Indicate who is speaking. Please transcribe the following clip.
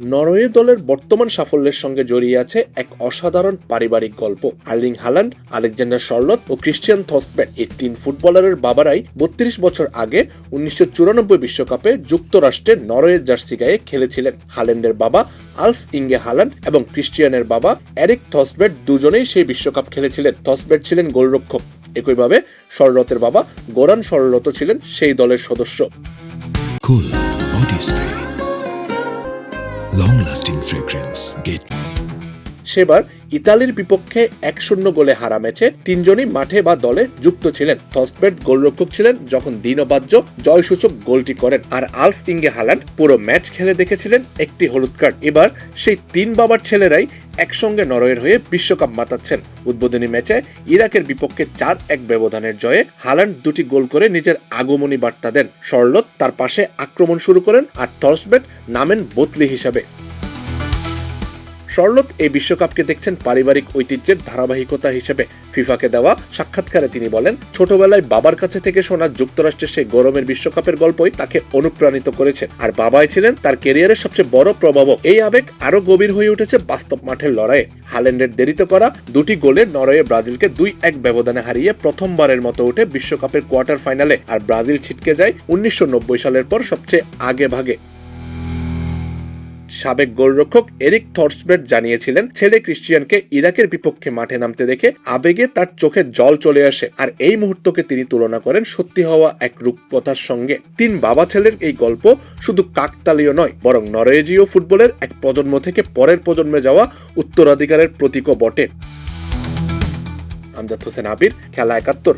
Speaker 1: Norway দলের বর্তমান সাফল্যের সঙ্গে জড়িয়ে আছে এক অসাধারণ পারিবারিক গল্প। আর্লিং হাল্যান্ড, আলেকজান্ডার শার্লট ও ক্রিশ্চিয়ান থসবেট এই তিন ফুটবলারের বাবারাই ৩২ বছর আগে ১৯৯৪ বিশ্বকাপে যুক্তরাষ্ট্রের নরওয়ের জার্সি গায়ে খেলেছিলেন। হাল্যান্ডের বাবা আলফ ইঙ্গে হাল্যান্ড এবং ক্রিশ্চিয়ানের বাবা এরিক থসবেট দুজনেই সেই বিশ্বকাপ খেলেছিলেন। থসবেট ছিলেন গোলরক্ষক। একইভাবে শার্লটের বাবা গোরান শার্লট ছিলেন সেই দলের সদস্য।
Speaker 2: Cool body spray. Long-lasting fragrance. Get
Speaker 1: সেবার ইতালির বিপক্ষে ১-০ গোলে হারা ম্যাচে তিনজনই মাঠে বা দলে যুক্ত ছিলেন। থসবেট গোলরক্ষক ছিলেন যখন দিনবাজ্য জয়সূচক গোলটি করেন, আর আলফ ইঙ্গে হাল্যান্ড পুরো ম্যাচ খেলে দেখেছিলেন একটি হলুদ কার্ড। এবার সেই তিন বাবার ছেলেরাই একসঙ্গে নরওয়ের হয়ে বিশ্বকাপ মাতাচ্ছেন। উদ্বোধনী ম্যাচে ইরাকের বিপক্ষে ৪-১ ব্যবধানের জয়ে হাল্যান্ড দুটি গোল করে নিজের আগমনী বার্তা দেন। শার্লট তার পাশে আক্রমণ শুরু করেন আর থসবেট নামেন বদলি হিসাবে। শার্লট এই বিশ্বকাপকে দেখছেন পারিবারিক ঐতিহ্যের ধারাবাহিকতা হিসেবে। ফিফাকে দেওয়া সাক্ষাৎকারে তিনি বলেন, ছোটবেলায় বাবার কাছে থেকে শোনা যুক্তরাষ্ট্রের সেই গরমের বিশ্বকাপের গল্পই তাকে অনুপ্রাণিত করেছে, আর বাবাই ছিলেন তার ক্যারিয়ারের সবচেয়ে বড় প্রভাবক। এই আবেগ আরো গভীর হয়ে উঠেছে বাস্তব মাঠের লড়াইয়ে। হাল্যান্ডের দেরিতে করা দুটি গোলে নরওয়ে ব্রাজিলকে ২-১ ব্যবধানে হারিয়ে প্রথমবারের মতো উঠে বিশ্বকাপের কোয়ার্টার ফাইনালে, আর ব্রাজিল ছিটকে যায় ১৯৯০ সালের পর সবচেয়ে আগে ভাগে। সাবেক গোলরক্ষক এরিক থসবেট জানিয়েছিলেন, ছেলে ক্রিশ্চিয়ানকে ইরাকের বিপক্ষে মাঠে নামতে দেখে আবেগে তার চোখে জল চলে আসে, আর এই মুহূর্তকে তিনি তুলনা করেন সত্যি হওয়া এক রূপকথার সঙ্গে। তিন বাবা ছেলের এই গল্প শুধু কাকতালীয় নয়, বরং নরওয়েজীয় ফুটবলের এক প্রজন্ম থেকে পরের প্রজন্মে যাওয়া উত্তরাধিকারের প্রতীকও বটে। আমজাদ হোসেন আবির, খেলা ৭১।